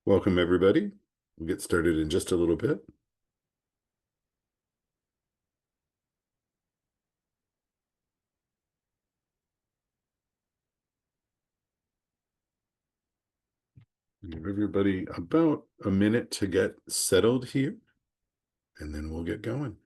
Welcome, everybody. We'll get started in just a little bit. Give everybody about a minute to get settled here, and then we'll get going.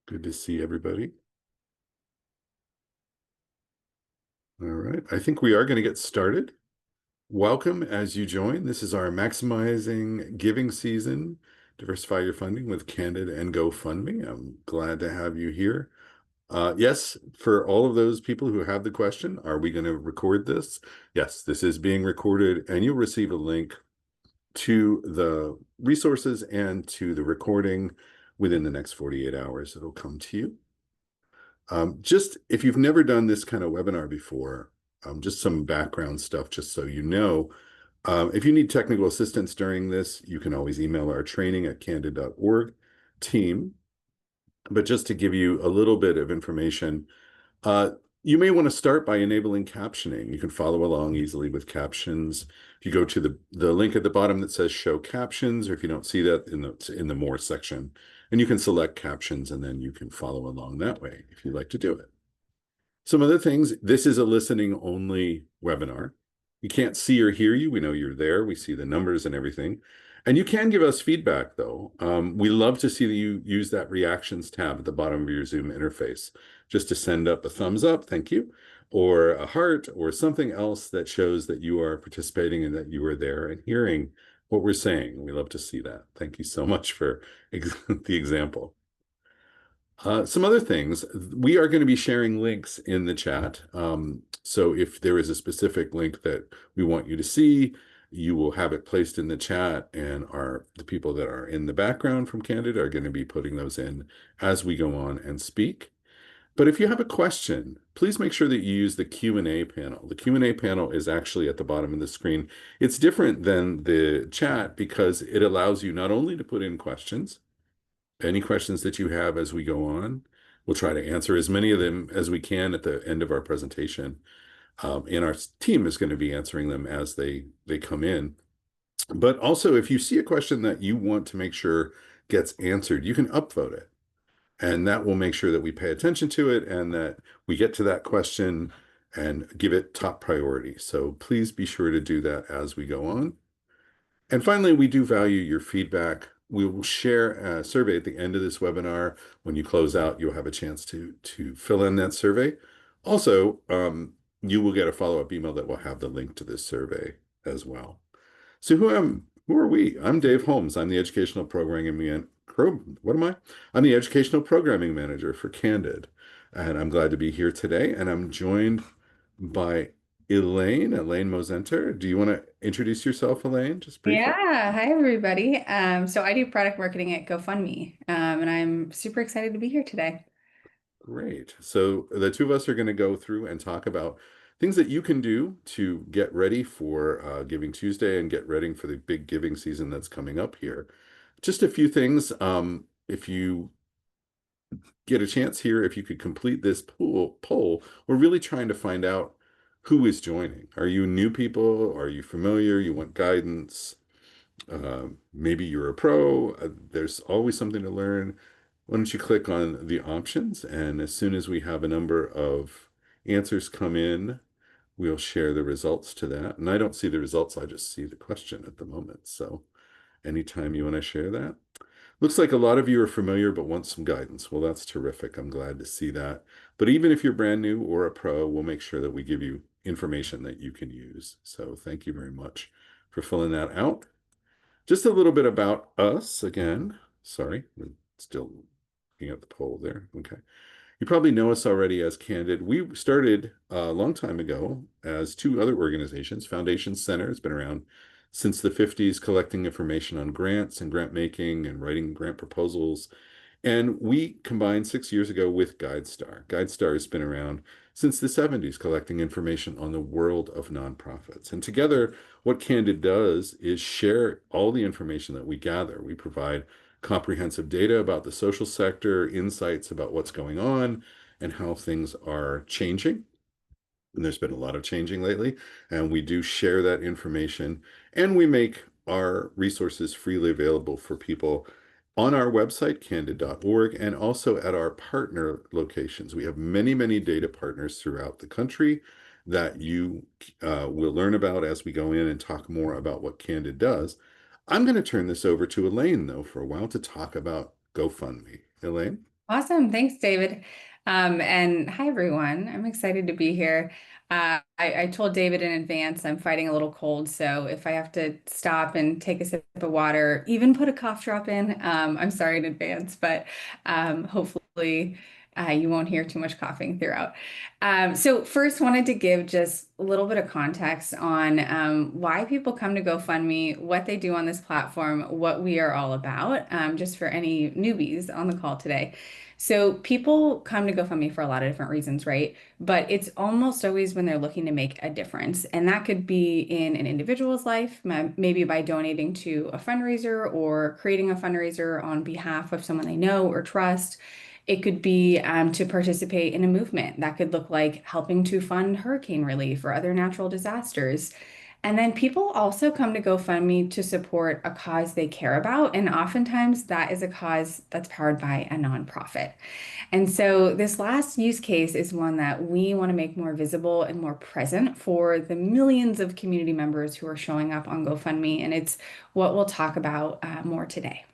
Good to see everybody. All right, I think we are going to get started. Welcome as you join. This is our Maximizing Giving Season. Diversify your funding with Candid and GoFundMe. I'm glad to have you here. Yes, for all of those people who have the question, are we going to record this? Yes, this is being recorded, and you'll receive a link to the resources and to the recording within the next 48 hours. It'll come to you. Just if you've never done this kind of webinar before, just some background stuff, just so you know. If you need technical assistance during this, you can always email our training at candid.org team. But just to give you a little bit of information, uh, you may want to start by enabling captioning. You can follow along easily with captions. If you go to the link at the bottom that says show captions, or if you don't see that in the more section, and you can select captions and then you can follow along that way if you'd like to do it. Some other things, this is a listening only webinar. We can't see or hear you. We know you're there. We see the numbers and everything. And you can give us feedback though. We love to see that you use that reactions tab at the bottom of your Zoom interface just to send up a thumbs up, thank you, or a heart or something else that shows that you are participating and that you are there and hearing what we're saying. We love to see that. Thank you so much for the example. Some other things, we are going to be sharing links in the chat. So if there is a specific link that we want you to see, you will have it placed in the chat, and the people that are in the background from Candid are going to be putting those in as we go on and speak. But if you have a question, please make sure that you use the Q&A panel. The Q&A panel is actually at the bottom of the screen. It's different than the chat because it allows you not only to put in questions, any questions that you have as we go on. We'll try to answer as many of them as we can at the end of our presentation. And our team is going to be answering them as they come in. But also, if you see a question that you want to make sure gets answered, you can upvote it. And that will make sure that we pay attention to it and that we get to that question and give it top priority. So please be sure to do that as we go on. And finally, we do value your feedback. We will share a survey at the end of this webinar. When you close out, you'll have a chance to fill in that survey. Also, you will get a follow-up email that will have the link to this survey as well. So who are we? I'm Dave Holmes. I'm the educational programming man. What am I? I'm the educational programming manager for Candid, and I'm glad to be here today. And I'm joined by Elaine Mosenter. Do you want to introduce yourself, Elaine, just briefly? Yeah, hi everybody. So I do product marketing at GoFundMe, and I'm super excited to be here today. Great. So the two of us are going to go through and talk about things that you can do to get ready for Giving Tuesday and get ready for the big giving season that's coming up here. Just a few things. If you get a chance here, if you could complete this poll, we're really trying to find out who is joining. Are you new people? Are you familiar? You want guidance? Maybe you're a pro. There's always something to learn. Why don't you click on the options? And as soon as we have a number of answers come in, we'll share the results to that. And I don't see the results, I just see the question at the moment. So anytime you want to share that. Looks like a lot of you are familiar but want some guidance. Well, that's terrific. I'm glad to see that. But even if you're brand new or a pro, we'll make sure that we give you information that you can use. So thank you very much for filling that out. Just a little bit about us again. Sorry, we're still looking at the poll there. Okay. You probably know us already as Candid. We started a long time ago as two other organizations. Foundation Center has been around since the 50s, collecting information on grants and grant making and writing grant proposals. And we combined 6 years ago with GuideStar. GuideStar has been around since the 70s, collecting information on the world of nonprofits. And together, what Candid does is share all the information that we gather. We provide comprehensive data about the social sector, insights about what's going on, and how things are changing. And there's been a lot of changing lately, and we do share that information, and we make our resources freely available for people on our website, candid.org, and also at our partner locations. We have many, many data partners throughout the country that you will learn about as we go in and talk more about what Candid does. I'm going to turn this over to Elaine, though, for a while to talk about GoFundMe. Elaine? Awesome. Thanks, David. And hi, everyone. I'm excited to be here. I told David in advance I'm fighting a little cold, so if I have to stop and take a sip of water, even put a cough drop in, I'm sorry in advance, but hopefully you won't hear too much coughing throughout. So first, wanted to give just a little bit of context on why people come to GoFundMe, what they do on this platform, what we are all about, just for any newbies on the call today. So people come to GoFundMe for a lot of different reasons, right? But it's almost always when they're looking to make a difference. And that could be in an individual's life, maybe by donating to a fundraiser or creating a fundraiser on behalf of someone they know or trust. It could be to participate in a movement. That could look like helping to fund hurricane relief or other natural disasters. And then people also come to GoFundMe to support a cause they care about. And oftentimes that is a cause that's powered by a nonprofit. And so this last use case is one that we want to make more visible and more present for the millions of community members who are showing up on GoFundMe. And it's what we'll talk about more today.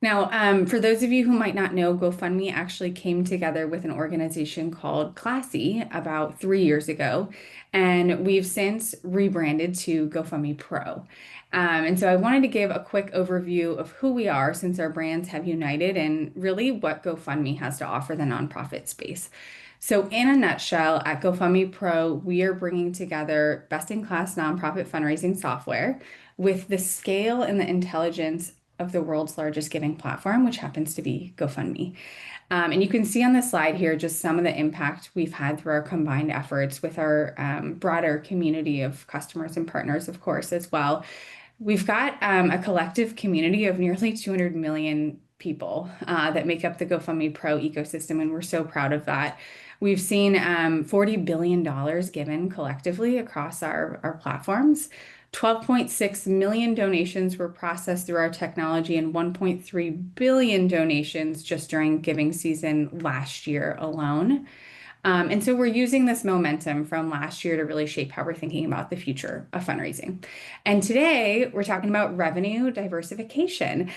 Now, for those of you who might not know, GoFundMe actually came together with an organization called Classy about 3 years ago, and we've since rebranded to GoFundMe Pro. And so I wanted to give a quick overview of who we are since our brands have united and really what GoFundMe has to offer the nonprofit space. So, in a nutshell, at GoFundMe Pro, we are bringing together best in class nonprofit fundraising software with the scale and the intelligence of the world's largest giving platform, which happens to be GoFundMe. And you can see on the slide here just some of the impact we've had through our combined efforts with our broader community of customers and partners, of course, as well. We've got a collective community of nearly 200 million people that make up the GoFundMe Pro ecosystem, and we're so proud of that. We've seen $40 billion given collectively across our platforms. 12.6 million donations were processed through our technology and 1.3 billion donations just during giving season last year alone. And so we're using this momentum from last year to really shape how we're thinking about the future of fundraising. And today we're talking about revenue diversification.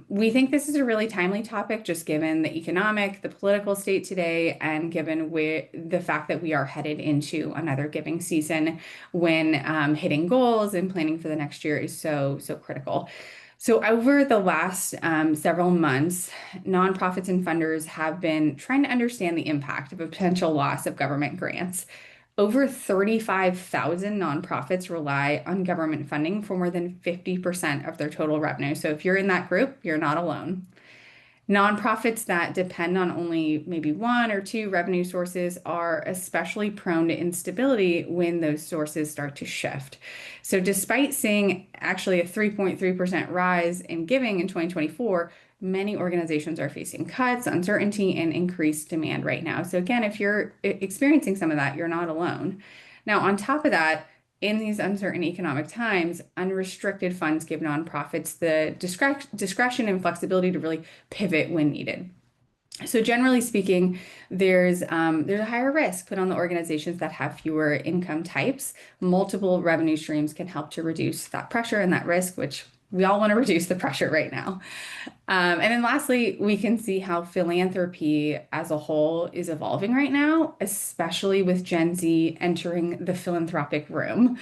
We think this is a really timely topic, just given the economic, the political state today, and given the fact that we are headed into another giving season when hitting goals and planning for the next year is so critical. So, over the last several months, nonprofits and funders have been trying to understand the impact of a potential loss of government grants. Over 35,000 nonprofits rely on government funding for more than 50% of their total revenue. So, if you're in that group, you're not alone. Nonprofits that depend on only maybe one or two revenue sources are especially prone to instability when those sources start to shift. So, despite seeing actually a 3.3% rise in giving in 2024, many organizations are facing cuts, uncertainty, and increased demand right now. So, again, if you're experiencing some of that, you're not alone. Now, on top of that, in these uncertain economic times, unrestricted funds give nonprofits the discretion and flexibility to really pivot when needed. So generally speaking, there's a higher risk put on the organizations that have fewer income types. Multiple revenue streams can help to reduce that pressure and that risk, which we all want to reduce the pressure right now. And then lastly, we can see how philanthropy as a whole is evolving right now, especially with Gen Z entering the philanthropic room.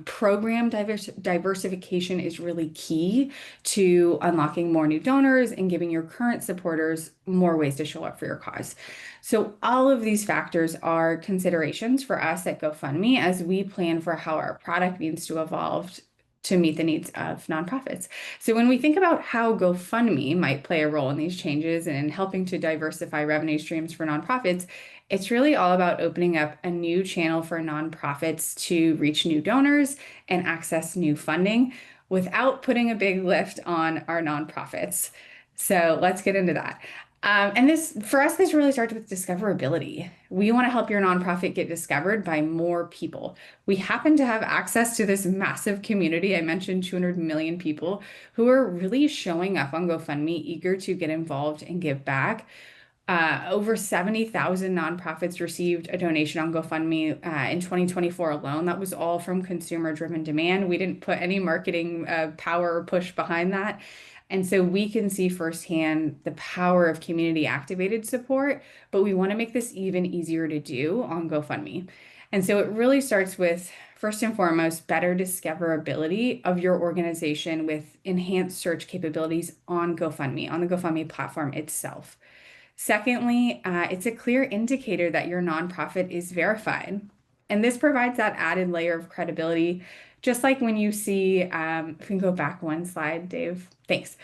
Program diversification is really key to unlocking more new donors and giving your current supporters more ways to show up for your cause. So all of these factors are considerations for us at GoFundMe as we plan for how our product needs to evolve to meet the needs of nonprofits. So when we think about how GoFundMe might play a role in these changes and in helping to diversify revenue streams for nonprofits, it's really all about opening up a new channel for nonprofits to reach new donors and access new funding without putting a big lift on our nonprofits. So let's get into that. And this, for us, this really starts with discoverability. We want to help your nonprofit get discovered by more people. We happen to have access to this massive community. I mentioned 200 million people who are really showing up on GoFundMe, eager to get involved and give back. Over 70,000 nonprofits received a donation on GoFundMe in 2024 alone. That was all from consumer-driven demand. We didn't put any marketing power or push behind that. And so we can see firsthand the power of community activated support, but we want to make this even easier to do on GoFundMe. And so it really starts with, first and foremost, better discoverability of your organization with enhanced search capabilities on GoFundMe, on the GoFundMe platform itself. Secondly, it's a clear indicator that your nonprofit is verified. And this provides that added layer of credibility, just like when you see, if we can go back one slide, Dave, thanks.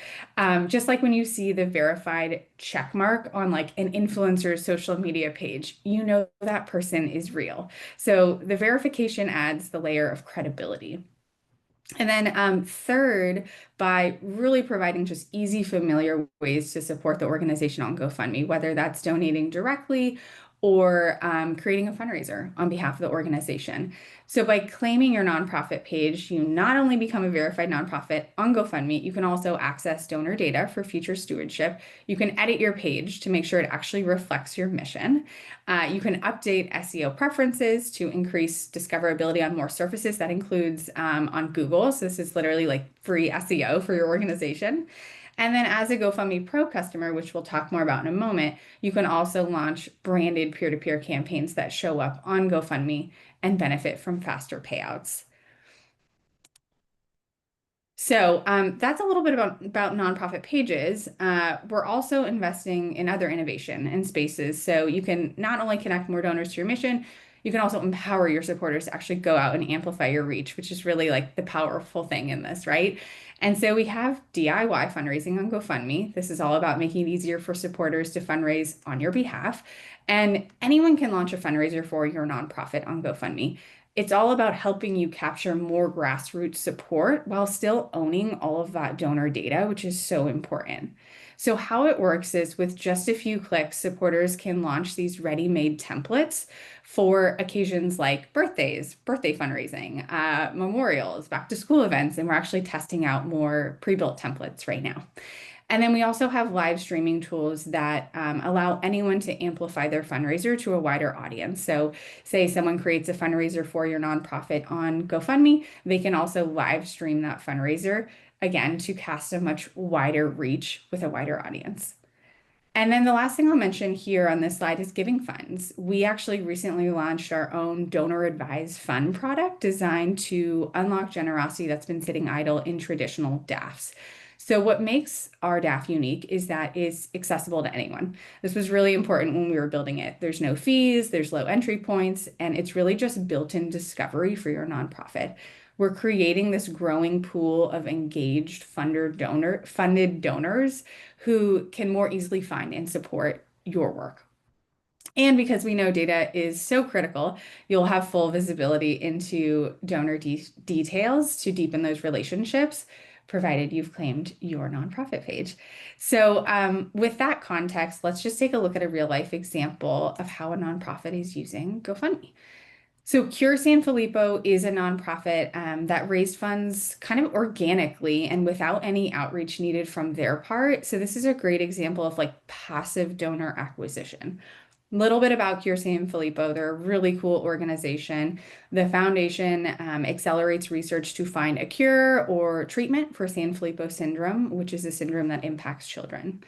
Just like when you see the verified check mark on like an influencer's social media page, you know that person is real. So the verification adds the layer of credibility. And then third, by really providing just easy, familiar ways to support the organization on GoFundMe, whether that's donating directly or creating a fundraiser on behalf of the organization. So by claiming your nonprofit page, you not only become a verified nonprofit on GoFundMe, you can also access donor data for future stewardship. You can edit your page to make sure it actually reflects your mission. You can update SEO preferences to increase discoverability on more surfaces. That includes on Google. So this is literally like free SEO for your organization. And then as a GoFundMe Pro customer, which we'll talk more about in a moment, you can also launch branded peer-to-peer campaigns that show up on GoFundMe and benefit from faster payouts. So that's a little bit about nonprofit pages. We're also investing in other innovation and spaces. So you can not only connect more donors to your mission, you can also empower your supporters to actually go out and amplify your reach, which is really like the powerful thing in this, right? And so we have DIY fundraising on GoFundMe. This is all about making it easier for supporters to fundraise on your behalf. And anyone can launch a fundraiser for your nonprofit on GoFundMe. It's all about helping you capture more grassroots support while still owning all of that donor data, which is so important. So, how it works is with just a few clicks, supporters can launch these ready-made templates for occasions like birthdays, birthday fundraising, memorials, back to school events, and we're actually testing out more pre-built templates right now. And then we also have live streaming tools that allow anyone to amplify their fundraiser to a wider audience. So, say someone creates a fundraiser for your nonprofit on GoFundMe, they can also live stream that fundraiser again to cast a much wider reach with a wider audience. And then the last thing I'll mention here on this slide is giving funds. We actually recently launched our own donor advised fund product designed to unlock generosity that's been sitting idle in traditional DAFs. So what makes our DAF unique is that it's accessible to anyone. This was really important when we were building it. There's no fees, there's low entry points, and it's really just built-in discovery for your nonprofit. We're creating this growing pool of engaged funded donors who can more easily find and support your work. And because we know data is so critical, you'll have full visibility into donor details to deepen those relationships, provided you've claimed your nonprofit page. So, with that context, let's just take a look at a real life example of how a nonprofit is using GoFundMe. So Cure San Filippo is a nonprofit that raised funds kind of organically and without any outreach needed from their part. So this is a great example of like passive donor acquisition. Little bit about Cure San Filippo. They're a really cool organization. The foundation accelerates research to find a cure or treatment for San Filippo syndrome, which is a syndrome that impacts children.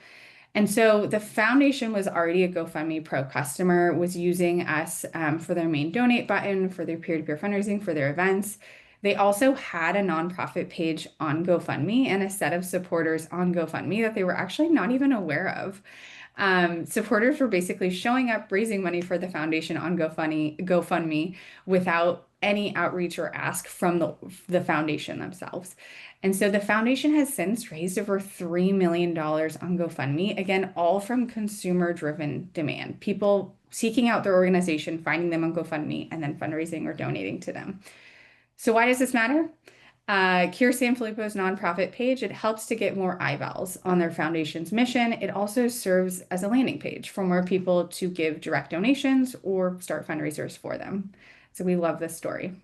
And so the foundation was already a GoFundMe Pro customer, was using us for their main donate button, for their peer-to-peer fundraising, for their events. They also had a nonprofit page on GoFundMe and a set of supporters on GoFundMe that they were actually not even aware of. Supporters were basically showing up, raising money for the foundation on GoFundMe without any outreach or ask from the foundation themselves. And so the foundation has since raised over $3 million on GoFundMe, again, all from consumer-driven demand. People seeking out their organization, finding them on GoFundMe, and then fundraising or donating to them. So why does this matter? Cure Sanfilippo's nonprofit page, it helps to get more eyeballs on their foundation's mission. It also serves as a landing page for more people to give direct donations or start fundraisers for them. So we love this story.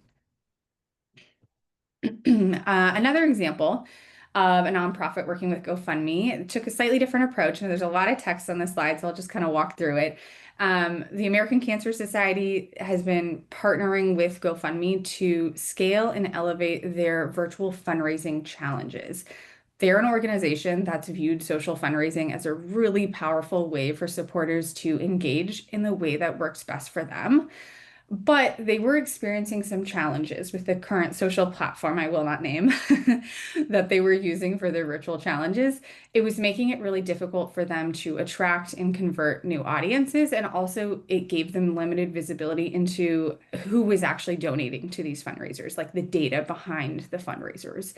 Another example of a nonprofit working with GoFundMe took a slightly different approach, and there's a lot of text on the slide, so I'll just kind of walk through it. The American Cancer Society has been partnering with GoFundMe to scale and elevate their virtual fundraising challenges. They're an organization that's viewed social fundraising as a really powerful way for supporters to engage in the way that works best for them. But they were experiencing some challenges with the current social platform, I will not name, that they were using for their virtual challenges. It was making it really difficult for them to attract and convert new audiences. And also, it gave them limited visibility into who was actually donating to these fundraisers, like the data behind the fundraisers.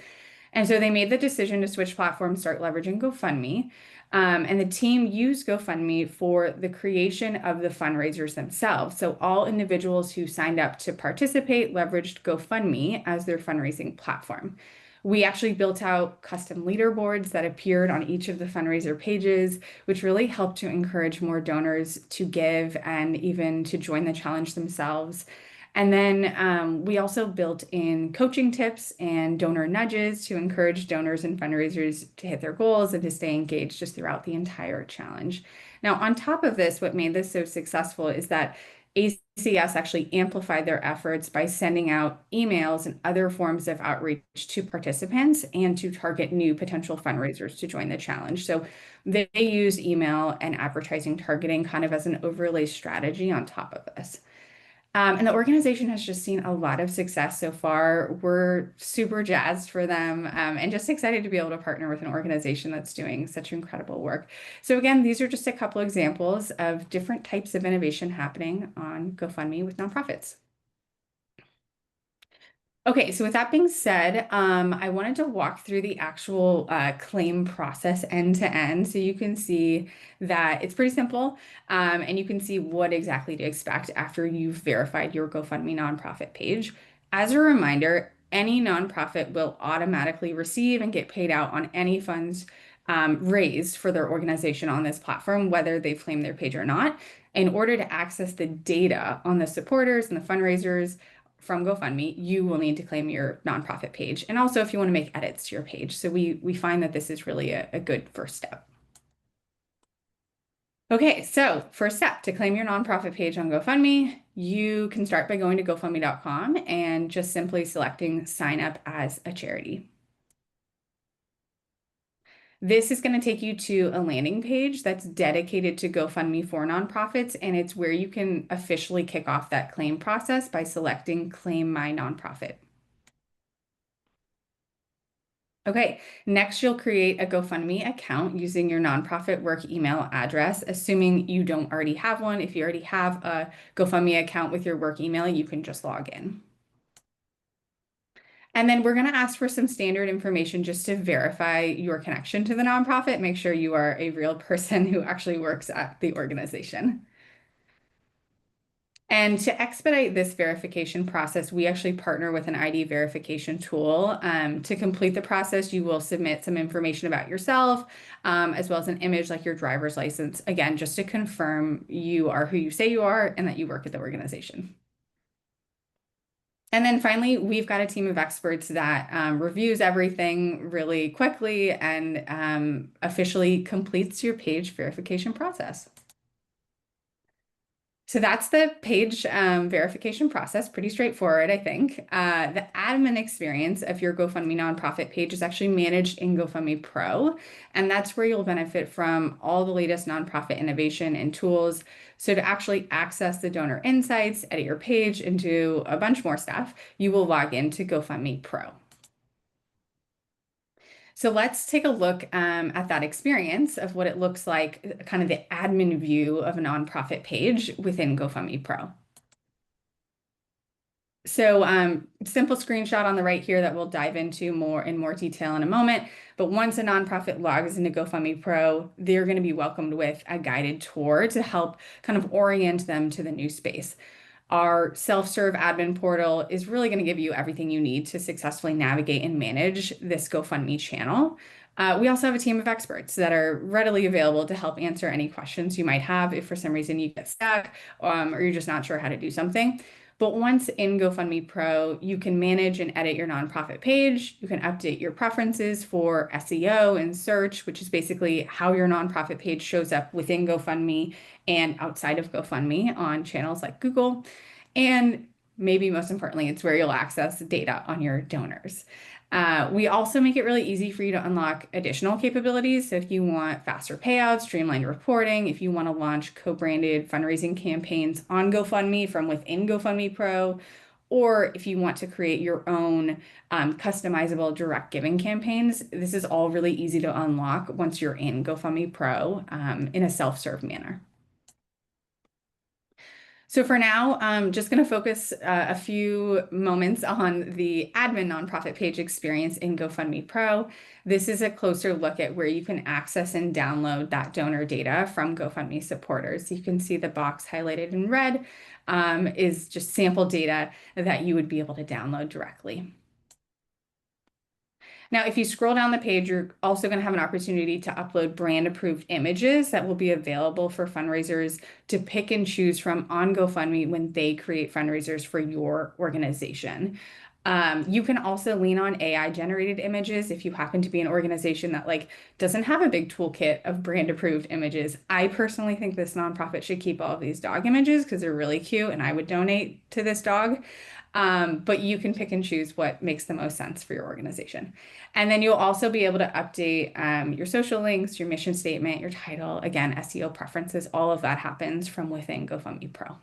And so they made the decision to switch platforms, start leveraging GoFundMe. And the team used GoFundMe for the creation of the fundraisers themselves. So all individuals who signed up to participate leveraged GoFundMe as their fundraising platform. We actually built out custom leaderboards that appeared on each of the fundraiser pages, which really helped to encourage more donors to give and even to join the challenge themselves. And then we also built in coaching tips and donor nudges to encourage donors and fundraisers to hit their goals and to stay engaged just throughout the entire challenge. Now, on top of this, what made this so successful is that ACS actually amplified their efforts by sending out emails and other forms of outreach to participants and to target new potential fundraisers to join the challenge. So they use email and advertising targeting kind of as an overlay strategy on top of this. And the organization has just seen a lot of success so far. We're super jazzed for them and just excited to be able to partner with an organization that's doing such incredible work. So again, these are just a couple examples of different types of innovation happening on GoFundMe with nonprofits. Okay, so with that being said, I wanted to walk through the actual claim process end to end so you can see that it's pretty simple and you can see what exactly to expect after you've verified your GoFundMe nonprofit page. As a reminder, any nonprofit will automatically receive and get paid out on any funds raised for their organization on this platform, whether they've claimed their page or not. In order to access the data on the supporters and the fundraisers, from GoFundMe, you will need to claim your nonprofit page. And also if you want to make edits to your page. So we find that this is really a good first step. Okay, so first step to claim your nonprofit page on GoFundMe, you can start by going to GoFundMe.com and just simply selecting sign up as a charity. This is going to take you to a landing page that's dedicated to GoFundMe for nonprofits, and it's where you can officially kick off that claim process by selecting Claim My Nonprofit. Okay, next you'll create a GoFundMe account using your nonprofit work email address, assuming you don't already have one. If you already have a GoFundMe account with your work email, you can just log in. And then we're going to ask for some standard information just to verify your connection to the nonprofit, make sure you are a real person who actually works at the organization. And to expedite this verification process, we actually partner with an ID verification tool. To complete the process, you will submit some information about yourself, as well as an image like your driver's license, again, just to confirm you are who you say you are and that you work at the organization. And then finally, we've got a team of experts that reviews everything really quickly and officially completes your page verification process. So that's the page verification process, pretty straightforward, I think. The admin experience of your GoFundMe nonprofit page is actually managed in GoFundMe Pro, and that's where you'll benefit from all the latest nonprofit innovation and tools. So to actually access the donor insights, edit your page, and do a bunch more stuff, you will log into GoFundMe Pro. So let's take a look at that experience of what it looks like, kind of the admin view of a nonprofit page within GoFundMe Pro. So simple screenshot on the right here that we'll dive into more detail in a moment. But once a nonprofit logs into GoFundMe Pro, they're going to be welcomed with a guided tour to help kind of orient them to the new space. Our self-serve admin portal is really going to give you everything you need to successfully navigate and manage this GoFundMe channel. We also have a team of experts that are readily available to help answer any questions you might have if for some reason you get stuck or you're just not sure how to do something. But once in GoFundMe Pro, you can manage and edit your nonprofit page. You can update your preferences for SEO and search, which is basically how your nonprofit page shows up within GoFundMe and outside of GoFundMe on channels like Google. And maybe most importantly, it's where you'll access data on your donors. We also make it really easy for you to unlock additional capabilities. So if you want faster payouts, streamlined reporting, if you want to launch co-branded fundraising campaigns on GoFundMe from within GoFundMe Pro, or if you want to create your own customizable direct giving campaigns, this is all really easy to unlock once you're in GoFundMe Pro in a self-serve manner. So for now, I'm just going to focus a few moments on the admin nonprofit page experience in GoFundMe Pro. This is a closer look at where you can access and download that donor data from GoFundMe supporters. You can see the box highlighted in red is just sample data that you would be able to download directly. Now, if you scroll down the page, you're also going to have an opportunity to upload brand approved images that will be available for fundraisers to pick and choose from on GoFundMe when they create fundraisers for your organization. You can also lean on AI generated images if you happen to be an organization that doesn't have a big toolkit of brand approved images. I personally think this nonprofit should keep all of these dog images because they're really cute and I would donate to this dog. But you can pick and choose what makes the most sense for your organization. And then you'll also be able to update your social links, your mission statement, your title, again, SEO preferences, all of that happens from within GoFundMe Pro.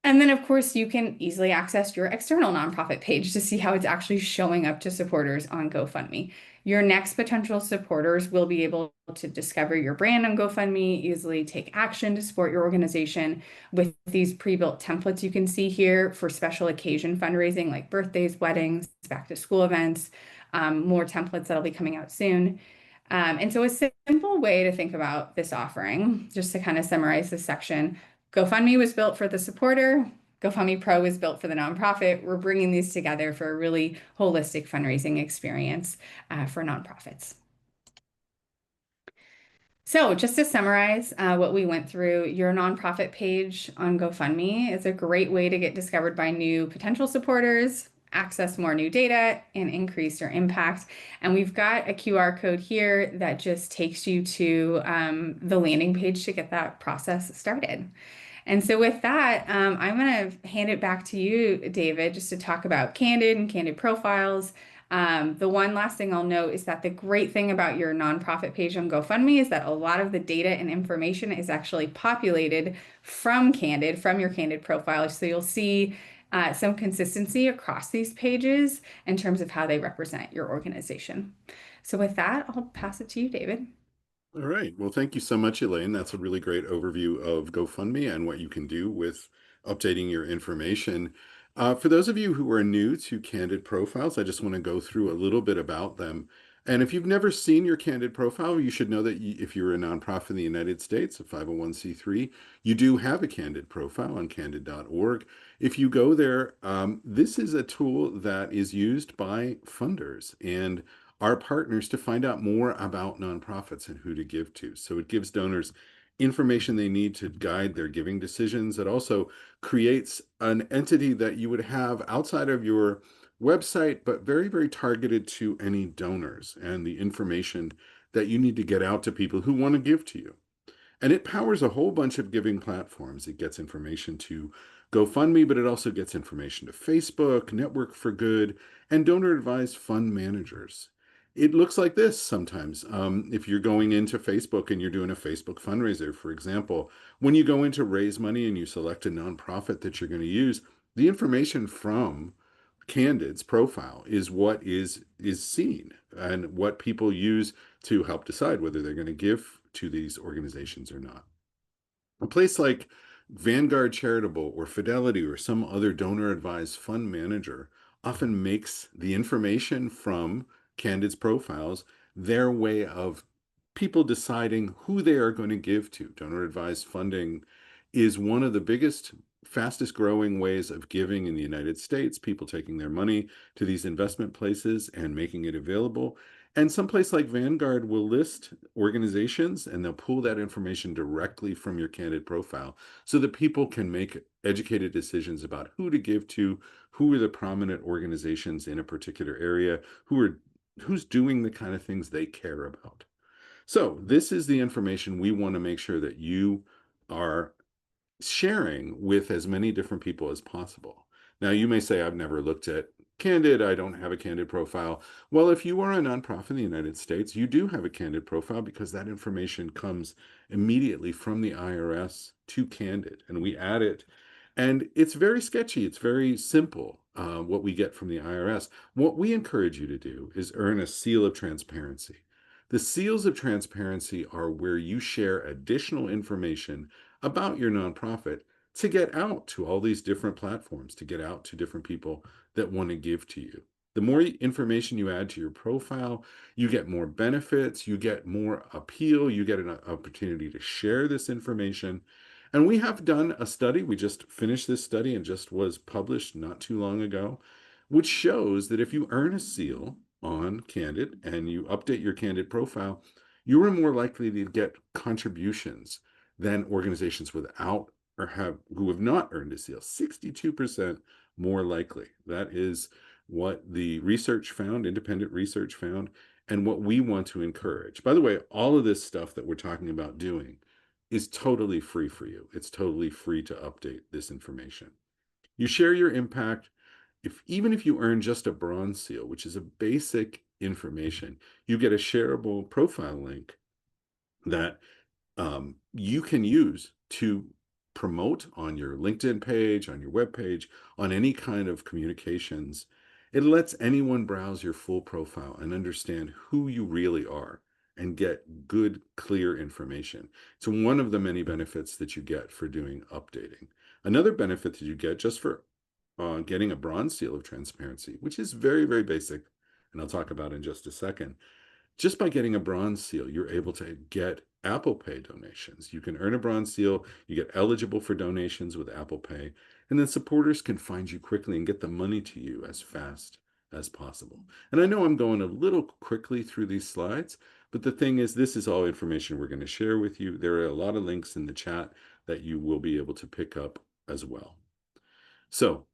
And then, of course, you can easily access your external nonprofit page to see how it's actually showing up to supporters on GoFundMe. Your next potential supporters will be able to discover your brand on GoFundMe, easily take action to support your organization with these pre-built templates you can see here for special occasion fundraising like birthdays, weddings, back to school events, more templates that'll be coming out soon. And so a simple way to think about this offering, just to kind of summarize this section, GoFundMe was built for the supporter. GoFundMe Pro was built for the nonprofit. We're bringing these together for a really holistic fundraising experience for nonprofits. So just to summarize what we went through, your nonprofit page on GoFundMe is a great way to get discovered by new potential supporters, access more new data, and increase your impact. And we've got a QR code here that just takes you to the landing page to get that process started. And so with that, I'm going to hand it back to you, David, just to talk about Candid and Candid profiles. The one last thing I'll note is that the great thing about your nonprofit page on GoFundMe is that a lot of the data and information is actually populated from Candid, from your Candid profile. So you'll see some consistency across these pages in terms of how they represent your organization. So with that, I'll pass it to you, David. All right. Well, thank you so much, Elaine. That's a really great overview of GoFundMe and what you can do with updating your information. For those of you who are new to Candid profiles, I just want to go through a little bit about them. And if you've never seen your Candid profile, you should know that if you're a nonprofit in the United States, a 501c3, you do have a Candid profile on candid.org. If you go there, this is a tool that is used by funders and our partners to find out more about nonprofits and who to give to. So it gives donors information they need to guide their giving decisions. It also creates an entity that you would have outside of your website, but very, very targeted to any donors and the information that you need to get out to people who want to give to you. And it powers a whole bunch of giving platforms. It gets information to GoFundMe, but it also gets information to Facebook, Network for Good, and donor advised fund managers. It looks like this sometimes. If you're going into Facebook and you're doing a Facebook fundraiser, for example, when you go in to raise money and you select a nonprofit that you're going to use, the information from Candid's profile is what is seen and what people use to help decide whether they're going to give to these organizations or not. A place like Vanguard Charitable or Fidelity or some other donor advised fund manager often makes the information from Candid's profiles their way of people deciding who they are going to give to. Donor advised funding is one of the biggest, fastest growing ways of giving in the United States, people taking their money to these investment places and making it available. And someplace like Vanguard will list organizations and they'll pull that information directly from your Candid profile so that people can make educated decisions about who to give to, who are the prominent organizations in a particular area, who's doing the kind of things they care about. So this is the information we want to make sure that you are sharing with as many different people as possible. Now, you may say, I've never looked at Candid. I don't have a Candid profile. Well, if you are a nonprofit in the United States, you do have a Candid profile because that information comes immediately from the IRS to Candid, and we add it. And it's very sketchy. It's very simple, what we get from the IRS. What we encourage you to do is earn a seal of transparency. The seals of transparency are where you share additional information about your nonprofit to get out to all these different platforms, to get out to different people that want to give to you. The more information you add to your profile, you get more benefits, you get more appeal, you get an opportunity to share this information. And we have done a study, we just finished this study and just was published not too long ago, which shows that if you earn a seal on Candid and you update your Candid profile, you are more likely to get contributions than organizations without or have who have not earned a seal. 62% more likely. That is what the research found, independent research found, and what we want to encourage. By the way, all of this stuff that we're talking about doing is totally free for you. It's totally free to update this information. You share your impact. If even if you earn just a bronze seal, which is a basic information, you get a shareable profile link that you can use to promote on your LinkedIn page, on your web page, on any kind of communications. It lets anyone browse your full profile and understand who you really are and get good, clear information. It's one of the many benefits that you get for doing updating. Another benefit that you get just for getting a bronze seal of transparency, which is very, very basic, and I'll talk about in just a second, just by getting a bronze seal, you're able to get Apple Pay donations. You can earn a bronze seal, you get eligible for donations with Apple Pay, and then supporters can find you quickly and get the money to you as fast as possible. And I know I'm going a little quickly through these slides, but the thing is, this is all information we're going to share with you. There are a lot of links in the chat that you will be able to pick up as well. So,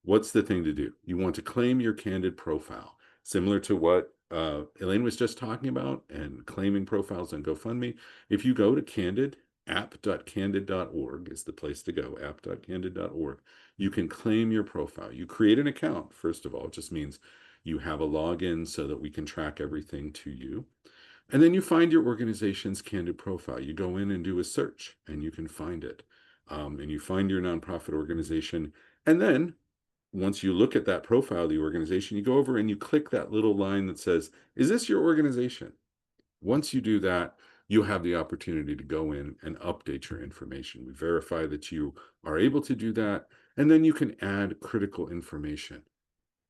what's the thing to do? You want to claim your Candid profile, similar to what Elaine was just talking about and claiming profiles on GoFundMe. If you go to Candid, app.candid.org is the place to go, app.candid.org. You can claim your profile. You create an account, first of all. It just means you have a login so that we can track everything to you. And then you find your organization's Candid profile. You go in and do a search and you can find it. And you find your nonprofit organization. And then once you look at that profile of the organization, you go over and you click that little line that says, is this your organization? Once you do that, you have the opportunity to go in and update your information. We verify that you are able to do that, and then you can add critical information.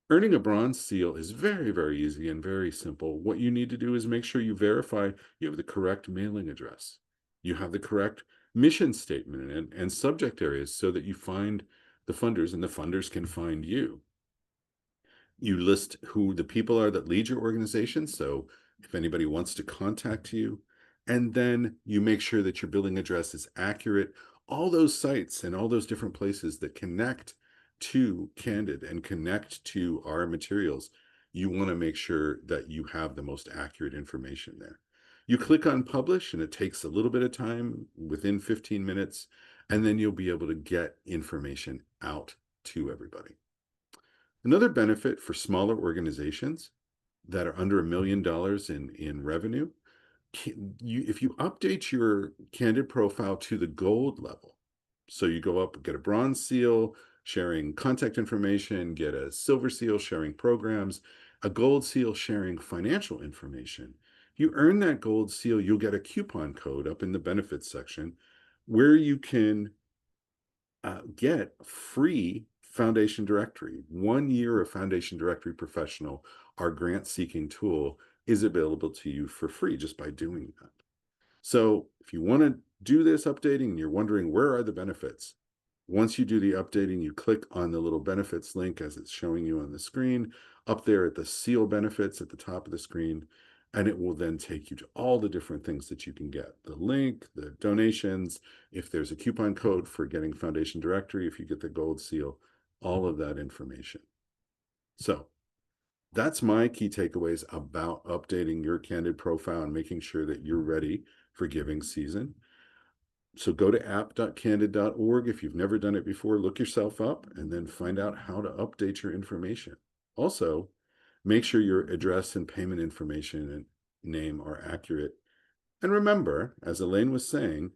Earning a bronze seal is very, very easy and very simple. What you need to do is make sure you verify you have the correct mailing address. You have the correct mission statement and subject areas so that you find the funders and the funders can find you. You list who the people are that lead your organization. So if anybody wants to contact you, and then you make sure that your billing address is accurate. All those sites and all those different places that connect to Candid and connect to our materials, you want to make sure that you have the most accurate information there. You click on publish and it takes a little bit of time, within 15 minutes, and then you'll be able to get information out to everybody. Another benefit for smaller organizations that are under $1 million in revenue, if you update your Candid profile to the gold level, so you go up, get a bronze seal, sharing contact information, get a silver seal sharing programs, a gold seal sharing financial information. You earn that gold seal, you'll get a coupon code up in the benefits section where you can get free Foundation Directory. 1 year of Foundation Directory Professional, our grant seeking tool, is available to you for free just by doing that. So if you want to do this updating and you're wondering where are the benefits, once you do the updating, you click on the little benefits link as it's showing you on the screen up there at the seal benefits at the top of the screen. And it will then take you to all the different things that you can get, the link, the donations, if there's a coupon code for getting Foundation Directory, if you get the gold seal, all of that information. So that's my key takeaways about updating your Candid profile and making sure that you're ready for giving season. So go to app.candid.org. If you've never done it before, look yourself up and then find out how to update your information. Also, make sure your address and payment information and name are accurate. And remember, as Elaine was saying,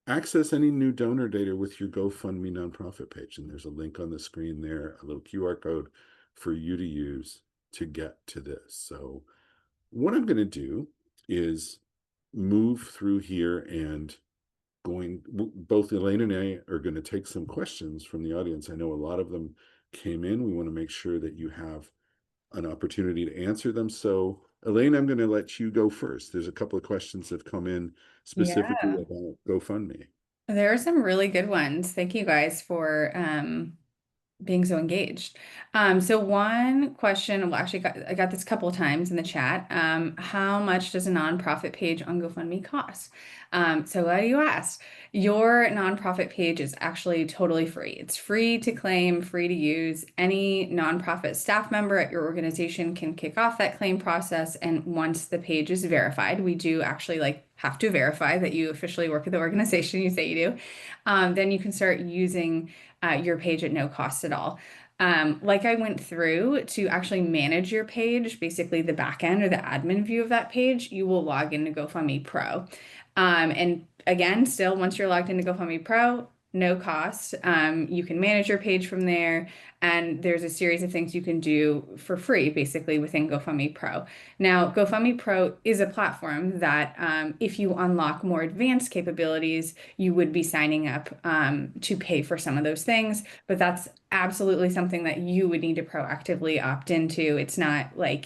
access any new donor data with your GoFundMe nonprofit page. And there's a link on the screen there, a little QR code for you to use to get to this. So what I'm going to do is move through here and both Elaine and I are going to take some questions from the audience. I know a lot of them came in. We want to make sure that you have an opportunity to answer them. So Elaine, I'm going to let you go first. There's a couple of questions that have come in specifically Yeah. about GoFundMe. There are some really good ones. Thank you guys for being so engaged. So one question, well, actually, I got this a couple of times in the chat. How much does a nonprofit page on GoFundMe cost? So glad you asked. Your nonprofit page is actually totally free. It's free to claim, free to use. Any nonprofit staff member at your organization can kick off that claim process. And once the page is verified, we do actually have to verify that you officially work at the organization you say you do. Then you can start using your page at no cost at all. Like I went through to actually manage your page, basically the back end or the admin view of that page, you will log into GoFundMe Pro. And again, still, once you're logged into GoFundMe Pro, no cost. You can manage your page from there, and there's a series of things you can do for free, basically, within GoFundMe Pro. Now, GoFundMe Pro is a platform that, if you unlock more advanced capabilities, you would be signing up to pay for some of those things. But that's absolutely something that you would need to proactively opt into. It's not like,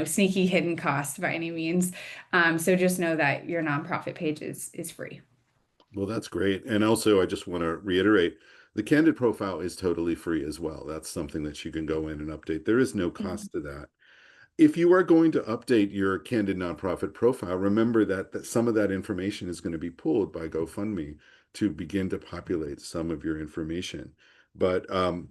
sneaky hidden cost by any means. So just know that your nonprofit page is free. Well, that's great. And also, I just want to reiterate the Candid profile is totally free as well. That's something that you can go in and update. There is no Mhm. cost to that. If you are going to update your Candid nonprofit profile, remember that some of that information is going to be pulled by GoFundMe to begin to populate some of your information. But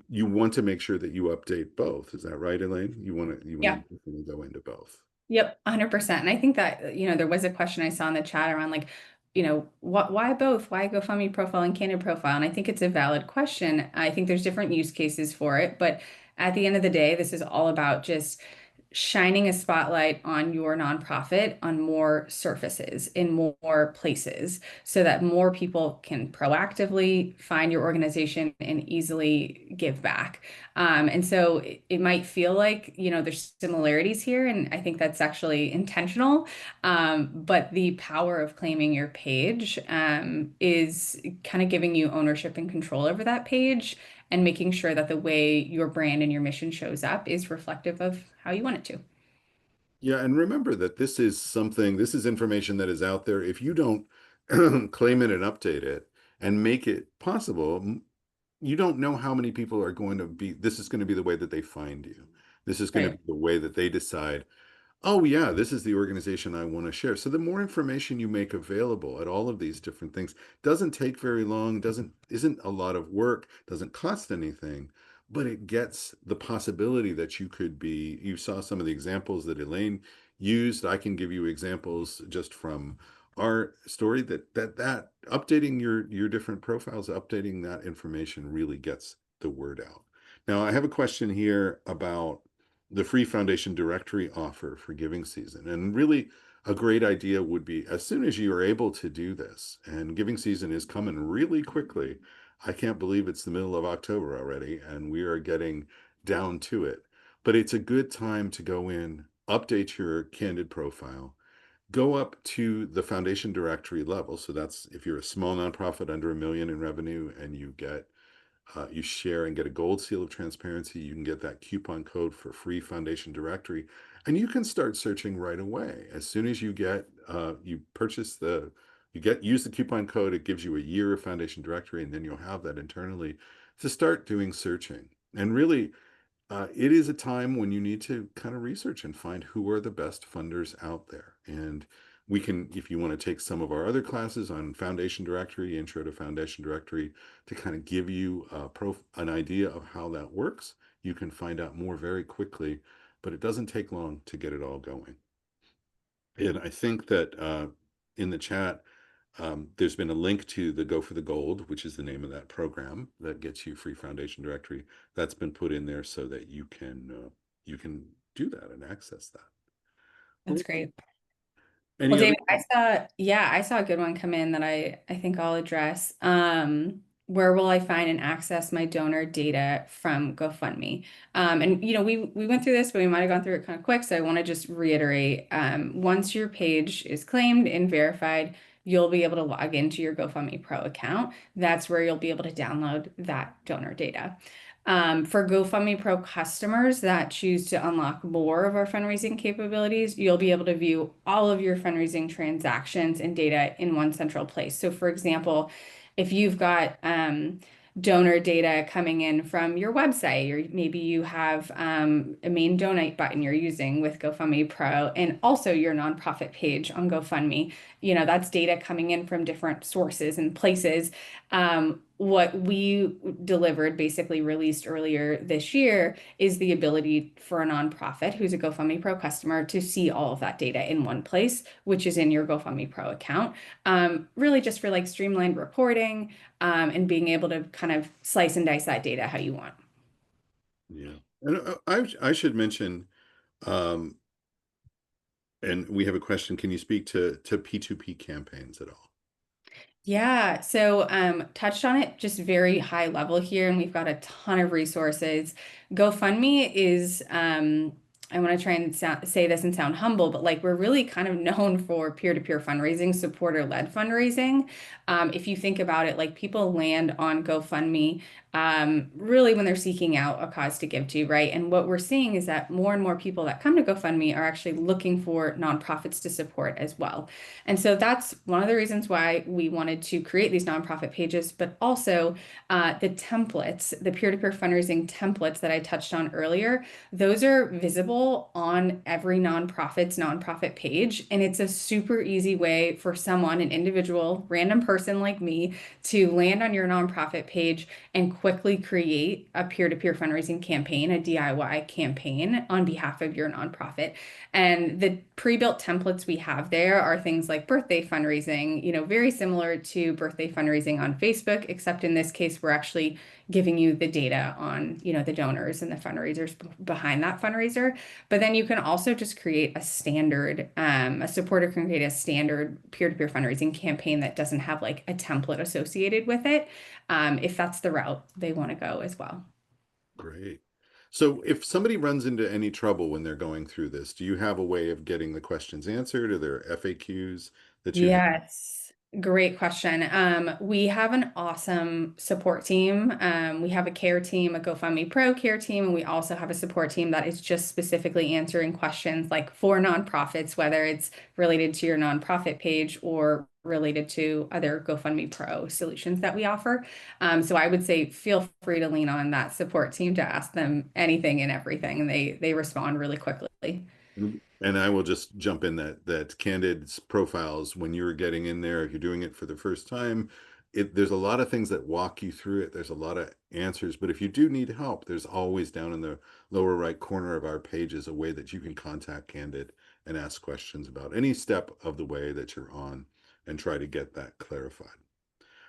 you want to make sure that you update both. Is that right, Elaine? You want Yeah. to go into both. Yep, 100%. And I think that, there was a question I saw in the chat around like, why both? Why GoFundMe profile and Candid profile? And I think it's a valid question. I think there's different use cases for it, but at the end of the day, this is all about just shining a spotlight on your nonprofit on more surfaces in more places so that more people can proactively find your organization and easily give back. And so it might feel like, there's similarities here, and I think that's actually intentional. But the power of claiming your page is kind of giving you ownership and control over that page and making sure that the way your brand and your mission shows up is reflective of how you want it to. Yeah, and remember that this is information that is out there. If you don't claim it and update it and make it possible, you don't know how many people are going to be, this is going to be the way that they find you. This is going to Right. be the way that they decide, oh yeah, this is the organization I want to share. So the more information you make available at all of these different things doesn't take very long, isn't a lot of work, doesn't cost anything, but it gets the possibility that you saw some of the examples that Elaine used. I can give you examples just from our story that updating your different profiles, updating that information really gets the word out. Now, I have a question here about the free foundation directory offer for giving season. And really, a great idea would be as soon as you are able to do this, and giving season is coming really quickly, I can't believe it's the middle of October already, and we are getting down to it. But it's a good time to go in, update your Candid profile, go up to the foundation directory level. So that's if you're a small nonprofit under 1 million in revenue and you share and get a gold seal of transparency, you can get that coupon code for free foundation directory, and you can start searching right away. As soon as you purchase use the coupon code, it gives you a year of foundation directory, and then you'll have that internally to start doing searching. And really, it is a time when you need to kind of research and find who are the best funders out there. And we can, if you want to take some of our other classes on Foundation Directory, Intro to Foundation Directory, to kind of give you an idea of how that works, you can find out more very quickly, but it doesn't take long to get it all going. And I think that in the chat, there's been a link to the Go for the Gold, which is the name of that program that gets you free foundation directory. That's been put in there so that you can do that and access that. That's great. Well, Any other? David, I saw a good one come in that I think I'll address. Where will I find and access my donor data from GoFundMe? And we went through this, but we might have gone through it kind of quick. So I want to just reiterate, once your page is claimed and verified, you'll be able to log into your GoFundMe Pro account. That's where you'll be able to download that donor data. For GoFundMe Pro customers that choose to unlock more of our fundraising capabilities, you'll be able to view all of your fundraising transactions and data in one central place. So, for example, if you've got donor data coming in from your website, or maybe you have a main donate button you're using with GoFundMe Pro, and also your nonprofit page on GoFundMe, that's data coming in from different sources and places. What we delivered, basically released earlier this year, is the ability for a nonprofit who's a GoFundMe Pro customer to see all of that data in one place, which is in your GoFundMe Pro account. Really just for like streamlined reporting, and being able to kind of slice and dice that data how you want. Yeah. And I should mention, um, and we have a question. Can you speak to P2P campaigns at all? Yeah, so touched on it just very high level here, and we've got a ton of resources. GoFundMe is, I want to try and say this and sound humble, but like we're really kind of known for peer-to-peer fundraising, supporter-led fundraising. If you think about it, like people land on GoFundMe really when they're seeking out a cause to give to, right? And what we're seeing is that more and more people that come to GoFundMe are actually looking for nonprofits to support as well. And so that's one of the reasons why we wanted to create these nonprofit pages, but also the templates, the peer-to-peer fundraising templates that I touched on earlier, those are visible on every nonprofit's nonprofit page. And it's a super easy way for someone, an individual, random person like me, to land on your nonprofit page and quickly create a peer-to-peer fundraising campaign, a DIY campaign on behalf of your nonprofit. And the pre-built templates we have there are things like birthday fundraising, very similar to birthday fundraising on Facebook, except in this case, we're actually giving you the data on, the donors and the fundraisers behind that fundraiser. But then you can also just create a supporter can create a standard peer-to-peer fundraising campaign that doesn't have like a template associated with it, if that's the route they want to go as well. Great. So if somebody runs into any trouble when they're going through this, do you have a way of getting the questions answered? Are there FAQs that you have? Yes, great question. We have an awesome support team. We have a care team, a GoFundMe Pro care team, and we also have a support team that is just specifically answering questions like for nonprofits, whether it's related to your nonprofit page or related to other GoFundMe Pro solutions that we offer. So I would say feel free to lean on that support team to ask them anything and everything, and they respond really quickly. And I will just jump in that Candid's profiles, when you're getting in there, if you're doing it for the first time, there's a lot of things that walk you through it. There's a lot of answers, but if you do need help, there's always down in the lower right corner of our pages a way that you can contact Candid and ask questions about any step of the way that you're on and try to get that clarified.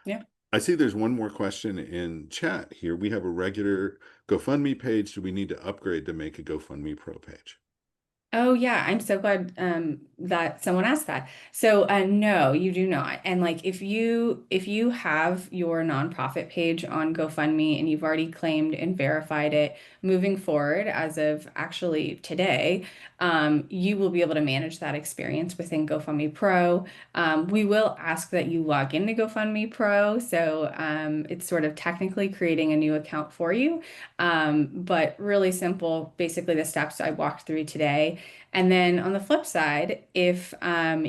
Yeah. I see there's one more question in chat here. We have a regular GoFundMe page. Do we need to upgrade to make a GoFundMe Pro page? Oh yeah, I'm so glad that someone asked that. So no, you do not. And like if you have your nonprofit page on GoFundMe and you've already claimed and verified it, moving forward as of actually today, you will be able to manage that experience within GoFundMe Pro. We will ask that you log into GoFundMe Pro, so it's sort of technically creating a new account for you, but really simple. Basically, the steps I walked through today. And then on the flip side, if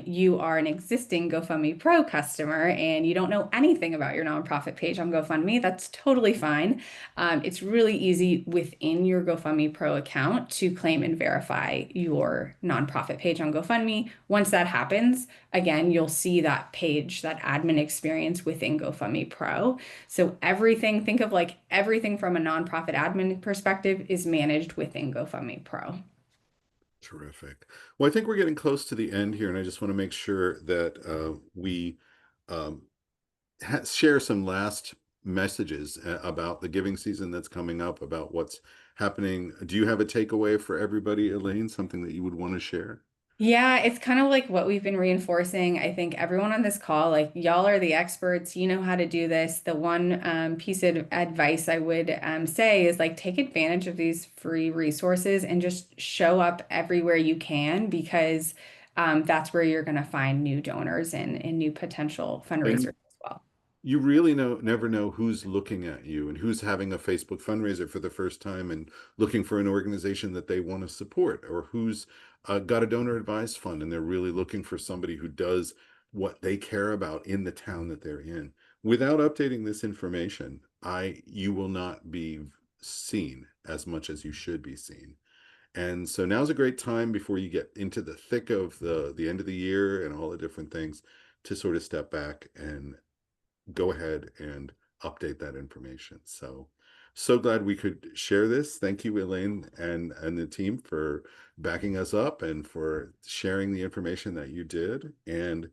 you are an existing GoFundMe Pro customer and you don't know anything about your nonprofit page on GoFundMe, that's totally fine. It's really easy within your GoFundMe Pro account to claim and verify your nonprofit page on GoFundMe. Once that happens, again, you'll see that page, that admin experience within GoFundMe Pro. So everything, think of like everything from a nonprofit admin perspective is managed within GoFundMe Pro. Terrific. Well, I think we're getting close to the end here, and I just want to make sure that we um, share some last messages about the giving season that's coming up, about what's happening. Do you have a takeaway for everybody, Elaine? Something that you would want to share? Yeah, it's kind of like what we've been reinforcing. I think everyone on this call, like y'all are the experts, you know how to do this. The one piece of advice I would say is like take advantage of these free resources and just show up everywhere you can because that's where you're going to find new donors and new potential fundraisers And as well. you really never know who's looking at you and who's having a Facebook fundraiser for the first time and looking for an organization that they want to support, or who's got a donor advised fund and they're really looking for somebody who does what they care about in the town that they're in. Without updating this information, you will not be seen as much as you should be seen. And so now's a great time before you get into the thick of the end of the year and all the different things to sort of step back and go ahead and update that information. So glad we could share this. Thank you, Elaine and the team for backing us up and for sharing the information that you did. And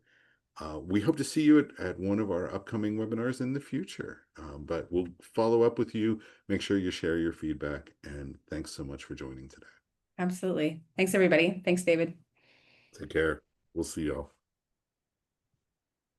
we hope to see you at one of our upcoming webinars in the future. But we'll follow up with you. Make sure you share your feedback. And thanks so much for joining today. Absolutely. Thanks, everybody. Thanks, David. Take care. We'll see y'all.